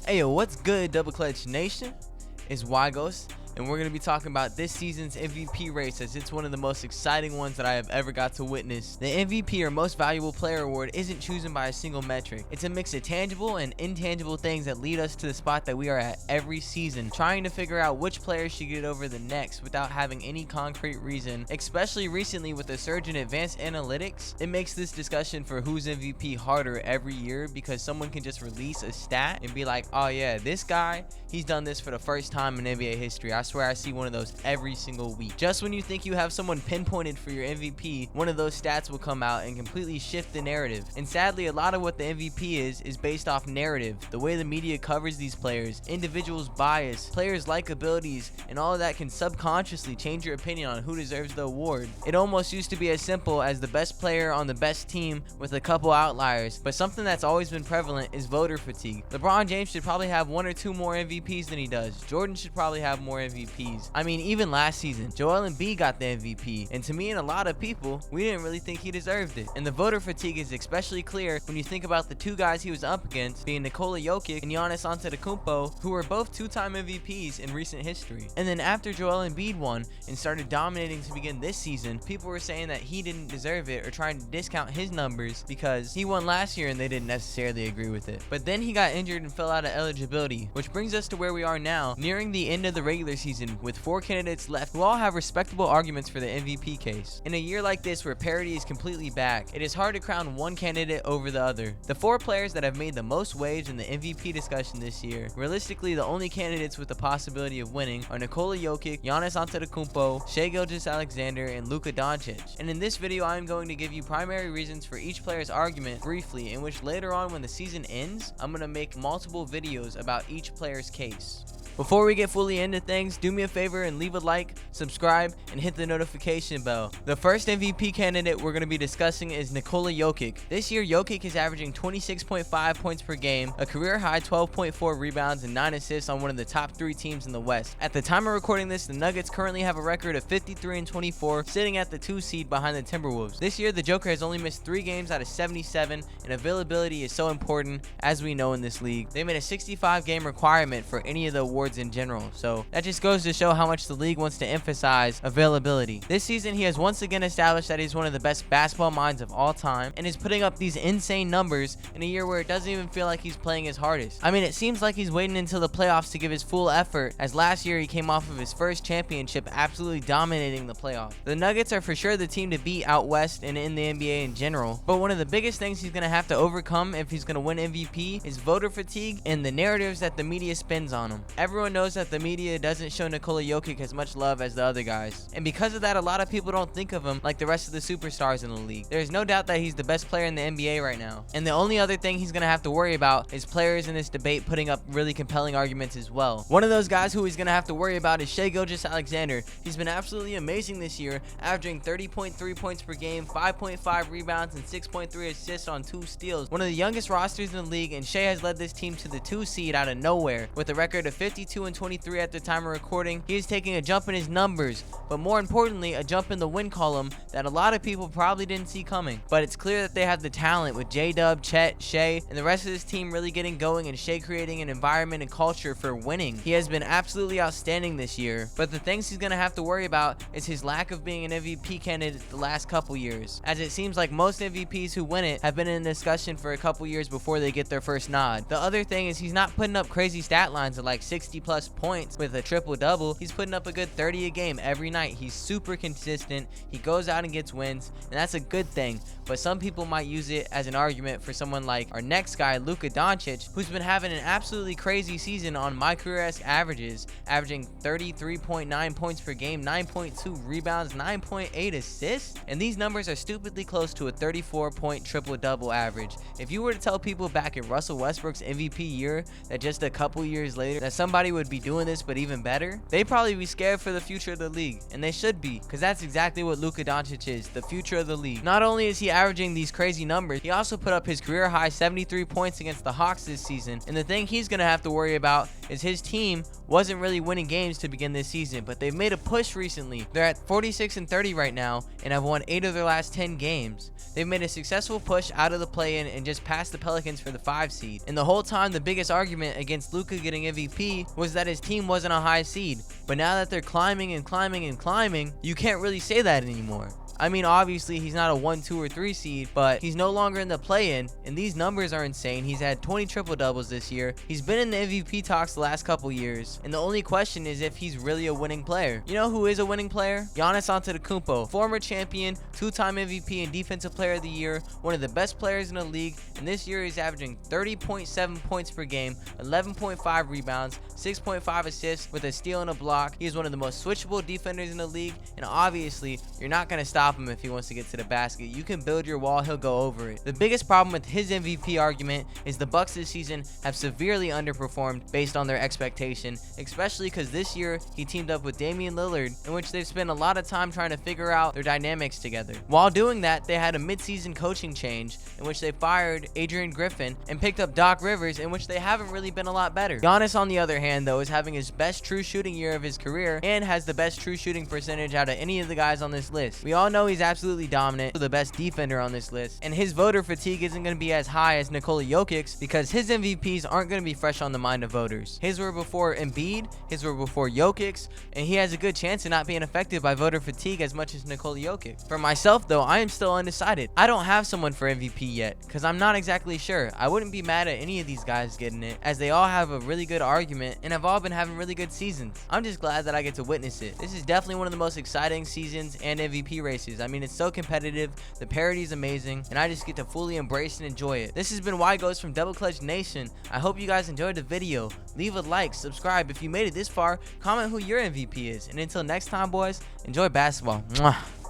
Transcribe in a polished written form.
Hey yo, what's good, Double Clutch Nation? It's Wygos, and we're going to be talking about this season's MVP race, as it's one of the most exciting ones that I have ever got to witness. The MVP, or Most Valuable Player award, isn't chosen by a single metric. It's a mix of tangible and intangible things that lead us to the spot that we are at every season, trying to figure out which player should get over the next without having any concrete reason. Especially recently with the surge in advanced analytics, it makes this discussion for who's MVP harder every year, because someone can just release a stat and be like, oh yeah, this guy, he's done this for the first time in NBA history. I swear I see one of those every single week. Just when you think you have someone pinpointed for your MVP, one of those stats will come out and completely shift the narrative. And sadly, a lot of what the MVP is based off narrative, the way the media covers these players, individuals' bias, players' likabilities, and all of that can subconsciously change your opinion on who deserves the award. It almost used to be as simple as the best player on the best team with a couple outliers, but something that's always been prevalent is voter fatigue. LeBron James should probably have one or two more MVPs than he does. Jordan should probably have more MVPs. I mean, even last season, Joel Embiid got the MVP, and to me and a lot of people, we didn't really think he deserved it. And the voter fatigue is especially clear when you think about the two guys he was up against, being Nikola Jokic and Giannis Antetokumpo, who were both two-time MVPs in recent history. And then after Joel Embiid won and started dominating to begin this season, people were saying that he didn't deserve it or trying to discount his numbers because he won last year and they didn't necessarily agree with it. But then he got injured and fell out of eligibility, which brings us to where we are now, nearing the end of the regular season with 4 candidates left who all have respectable arguments for the MVP case. In a year like this where parity is completely back, it is hard to crown one candidate over the other. The 4 players that have made the most waves in the MVP discussion this year, realistically the only candidates with the possibility of winning, are Nikola Jokic, Giannis Antetokumpo, Shai Gilgeous-Alexander, and Luka Doncic. And in this video I am going to give you primary reasons for each player's argument briefly, in which later on when the season ends, I'm going to make multiple videos about each player's case. Before we get fully into things, do me a favor and leave a like, subscribe, and hit the notification bell. The first MVP candidate we're going to be discussing is Nikola Jokic. This year, Jokic is averaging 26.5 points per game, a career-high 12.4 rebounds, and 9 assists on one of the top 3 teams in the West. At the time of recording this, the Nuggets currently have a record of 53-24, sitting at the 2 seed behind the Timberwolves. This year, the Joker has only missed 3 games out of 77, and availability is so important, as we know in this league. They made a 65-game requirement for any of the awards in general, so that just goes to show how much the league wants to emphasize availability. This season, he has once again established that he's one of the best basketball minds of all time and is putting up these insane numbers in a year where it doesn't even feel like he's playing his hardest. I mean, it seems like he's waiting until the playoffs to give his full effort, as last year he came off of his first championship absolutely dominating the playoffs. The Nuggets are for sure the team to beat out west and in the NBA in general, but one of the biggest things he's going to have to overcome if he's going to win MVP is voter fatigue and the narratives that the media spins on him. Everyone knows that the media doesn't show Nikola Jokic as much love as the other guys, and because of that, a lot of people don't think of him like the rest of the superstars in the league. There's no doubt that he's the best player in the NBA right now, and the only other thing he's gonna have to worry about is players in this debate putting up really compelling arguments as well. One of those guys who he's gonna have to worry about is Shai Gilgeous-Alexander. He's been absolutely amazing this year, averaging 30.3 points per game, 5.5 rebounds, and 6.3 assists on 2 steals. One of the youngest rosters in the league, and Shai has led this team to the 2 seed out of nowhere with a record of 52-23 at the time of recording. He is taking a jump in his numbers, but more importantly, a jump in the win column that a lot of people probably didn't see coming. But it's clear that they have the talent, with J-Dub, Chet, Shai, and the rest of this team really getting going, and Shai creating an environment and culture for winning. He has been absolutely outstanding this year, but the things he's going to have to worry about is his lack of being an MVP candidate the last couple years, as it seems like most MVPs who win it have been in discussion for a couple years before they get their first nod. The other thing is he's not putting up crazy stat lines of like 60 plus points with a triple-double. He's putting up a good 30 a game every night. He's super consistent. He goes out and gets wins, and that's a good thing. But some people might use it as an argument for someone like our next guy, Luka Doncic, who's been having an absolutely crazy season on my career-esque averages, averaging 33.9 points per game, 9.2 rebounds, 9.8 assists, and these numbers are stupidly close to a 34-point triple-double average. If you were to tell people back in Russell Westbrook's MVP year that just a couple years later that somebody everybody would be doing this, but even better, they'd probably be scared for the future of the league. And they should be, because that's exactly what Luka Doncic is, the future of the league. Not only is he averaging these crazy numbers, he also put up his career high 73 points against the Hawks this season. And the thing he's going to have to worry about is his team wasn't really winning games to begin this season, but they've made a push recently. They're at 46-30 right now and have won 8 of their last 10 games. They've made a successful push out of the play-in and just passed the Pelicans for the 5 seed. And the whole time, the biggest argument against Luka getting MVP was that his team wasn't a high seed. But now that they're climbing and climbing and climbing, you can't really say that anymore. I mean, obviously, he's not a 1, 2, or 3 seed, but he's no longer in the play-in, and these numbers are insane. He's had 20 triple-doubles this year. He's been in the MVP talks the last couple years, and the only question is if he's really a winning player. You know who is a winning player? Giannis Antetokumpo, former champion, 2-time MVP and Defensive Player of the Year, one of the best players in the league, and this year he's averaging 30.7 points per game, 11.5 rebounds, 6.5 assists with a steal and a block. He is one of the most switchable defenders in the league, and obviously, you're not going to stop him if he wants to get to the basket. You can build your wall, he'll go over it. The biggest problem with his MVP argument is the Bucks this season have severely underperformed based on their expectation, especially because this year he teamed up with Damian Lillard, in which they've spent a lot of time trying to figure out their dynamics together. While doing that, they had a mid-season coaching change in which they fired Adrian Griffin and picked up Doc Rivers, in which they haven't really been a lot better. Giannis, on the other hand, though, is having his best true shooting year of his career and has the best true shooting percentage out of any of the guys on this list. We all know he's absolutely dominant, the best defender on this list, and his voter fatigue isn't going to be as high as Nikola Jokic because his MVPs aren't going to be fresh on the mind of voters. His were before Embiid, his were before Jokic, and he has a good chance of not being affected by voter fatigue as much as Nikola Jokic. For myself, though, I am still undecided. I don't have someone for MVP yet because I'm not exactly sure. I wouldn't be mad at any of these guys getting it, as they all have a really good argument and have all been having really good seasons. I'm just glad that I get to witness it. This is definitely one of the most exciting seasons and MVP races. I mean, it's so competitive, the parity is amazing, and I just get to fully embrace and enjoy it. This has been Y Goes from Double Clutch Nation. I hope you guys enjoyed the video. Leave a like, subscribe if you made it this far, comment who your MVP is, and until next time, boys, enjoy basketball. Mwah.